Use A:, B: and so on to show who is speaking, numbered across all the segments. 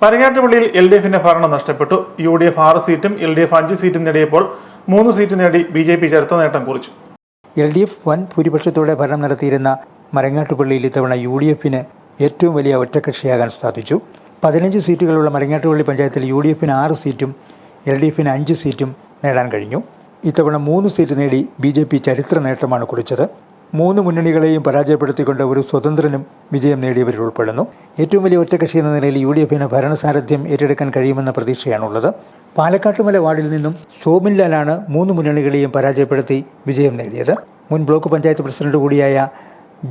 A: പരങ്ങാട്ടുപള്ളിയിൽ LDF-ന് ഭരണം നഷ്ടപ്പെട്ടു. UDF 6 സീറ്റും LDF 5 സീറ്റും നേടിയപ്പോൾ 3 സീറ്റ് നേടി BJP ചരിത്ര നേട്ടം കുറിച്ചു.
B: LDF വൻ ഭൂരിപക്ഷത്തോടെ ഭരണം നടത്തിയിരുന്ന മരങ്ങാട്ടുപള്ളിയിൽ ഇത്തവണ UDF-ന് ഏറ്റവും വലിയ ഒറ്റക്കക്ഷിയാകാൻ സാധിച്ചു. 15 സീറ്റുകളുള്ള മരങ്ങാട്ടുപള്ളി പഞ്ചായത്തിൽ UDF-ന് 6 സീറ്റും LDF-ന് 5 സീറ്റും നേടാൻ കഴിഞ്ഞു. ഇത്തവണ 3 സീറ്റ് നേടി BJP ചരിത്ര നേട്ടമാണ് കുറിച്ചത്. 3 മുന്നണികളെയും പരാജയപ്പെടുത്തിക്കൊണ്ട് ഒരു സ്വതന്ത്രനും വിജയം നേടിയവരിൽ ഉൾപ്പെടുന്നു. ഏറ്റവും വലിയ ഒറ്റക്കക്ഷി എന്ന നിലയിൽ UDF-ന് ഭരണസാരഥ്യം ഏറ്റെടുക്കാൻ കഴിയുമെന്ന പ്രതീക്ഷയാണുള്ളത്. പാലക്കാട്ടുമല വാർഡിൽ നിന്നും സോമിൻ ലാലാണ് 3 മുന്നണികളെയും പരാജയപ്പെടുത്തി വിജയം നേടിയത്. മുൻ ബ്ലോക്ക് പഞ്ചായത്ത് പ്രസിഡന്റ് കൂടിയായ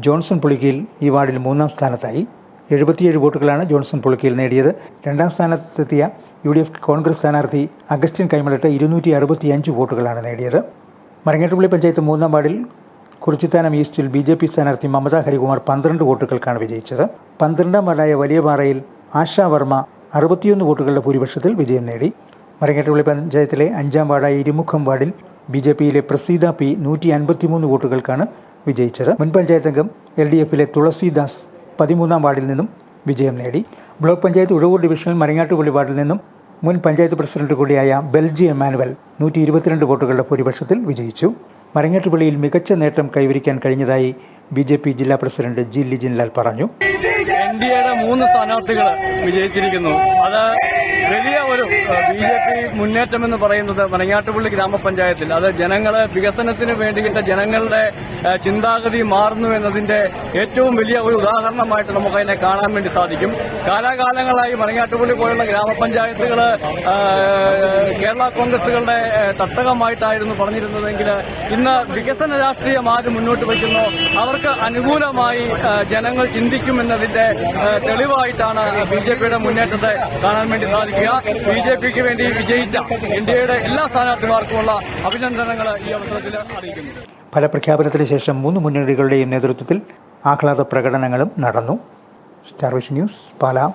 B: ജോൺസൺ പുളിക്കയിൽ ഈ വാർഡിൽ 3-ാം സ്ഥാനത്തായി. 77 വോട്ടുകളാണ് ജോൺസൺ പുളിക്കയിൽ നേടിയത്. 2-ാം സ്ഥാനത്തെത്തിയ UDF കോൺഗ്രസ് സ്ഥാനാർത്ഥി അഗസ്റ്റിൻ കൈമളട്ട് 265 വോട്ടുകളാണ് നേടിയത്. മരങ്ങാട്ടുപള്ളി പഞ്ചായത്ത് 3-ാം വാർഡിൽ കുറിച്ചിത്താനം ഈസ്റ്റിൽ BJP സ്ഥാനാർത്ഥി മമത ഹരികുമാർ 12 വോട്ടുകൾക്കാണ് വിജയിച്ചത്. 12-ാം വാർഡായ വലിയപാറയിൽ ആശാ വർമ്മ 61 വോട്ടുകളുടെ ഭൂരിപക്ഷത്തിൽ വിജയം നേടി. മരങ്ങാട്ടുപള്ളി പഞ്ചായത്തിലെ 5-ാം വാർഡായ ഇരുമുഖം വാർഡിൽ BJP-യിലെ പ്രസീത P 153 വോട്ടുകൾക്കാണ് വിജയിച്ചത്. മുൻ പഞ്ചായത്ത് അംഗം LDF-ലെ തുളസിദാസ് 13-ാം വാർഡിൽ നിന്നും വിജയം നേടി. ബ്ലോക്ക് പഞ്ചായത്ത് ഉഴവൂർ ഡിവിഷണൽ മരങ്ങാട്ടുപള്ളി വാർഡിൽ നിന്നും മുൻ പഞ്ചായത്ത് പ്രസിഡന്റ് കൂടിയായ ബെൽജി എമാനുവൽ 122 വോട്ടുകളുടെ ഭൂരിപക്ഷത്തിൽ വിജയിച്ചു. മരങ്ങാട്ടുപള്ളിയിൽ മികച്ച നേട്ടം കൈവരിക്കാൻ കഴിഞ്ഞതായി BJP ജില്ലാ പ്രസിഡന്റ് ജി ലിജിൻലാൽ പറഞ്ഞു.
C: NDAയുടെ 3 സ്ഥാനാർത്ഥികൾ വിജയിച്ചിരിക്കുന്നു. അത് വലിയ ഒരു BJP മുന്നേറ്റം എന്ന് പറയുന്നത് മരങ്ങാട്ടുപള്ളി ഗ്രാമപഞ്ചായത്തിൽ അത് ജനങ്ങളെ വികസനത്തിന് വേണ്ടിയിട്ട് ജനങ്ങളുടെ ചിന്താഗതി മാറുന്നു എന്നതിന്റെ ഏറ്റവും വലിയ ഒരു ഉദാഹരണമായിട്ട് നമുക്ക് അതിനെ കാണാൻ വേണ്ടി സാധിക്കും. കാലാകാലങ്ങളായി മരങ്ങാട്ടുപള്ളി പോലുള്ള ഗ്രാമപഞ്ചായത്തുകൾ കേരള കോൺഗ്രസുകളുടെ തട്ടകമായിട്ടായിരുന്നു പറഞ്ഞിരുന്നതെങ്കിൽ ഇന്ന് വികസന രാഷ്ട്രീയം ആര് മുന്നോട്ട് വയ്ക്കുന്നു അവർക്ക് അനുകൂലമായി ജനങ്ങൾ ചിന്തിക്കുമെന്നതിന്റെ തെളിവായിട്ടാണ് BJPയുടെ മുന്നേറ്റത്തെ കാണാൻ വേണ്ടി സാധിക്കുക. BJPക്ക് വേണ്ടി വിജയിച്ച NDAയുടെ എല്ലാ സ്ഥാനാർത്ഥിമാർക്കുമുള്ള അഭിനന്ദനങ്ങൾ ഈ അവസരത്തിൽ അറിയിക്കുന്നു.
B: ഫലപ്രഖ്യാപനത്തിന് ശേഷം 3 മുന്നണികളുടെയും നേതൃത്വത്തിൽ ആഹ്ലാദ പ്രകടനങ്ങളും നടന്നു. Star vision news, Pala.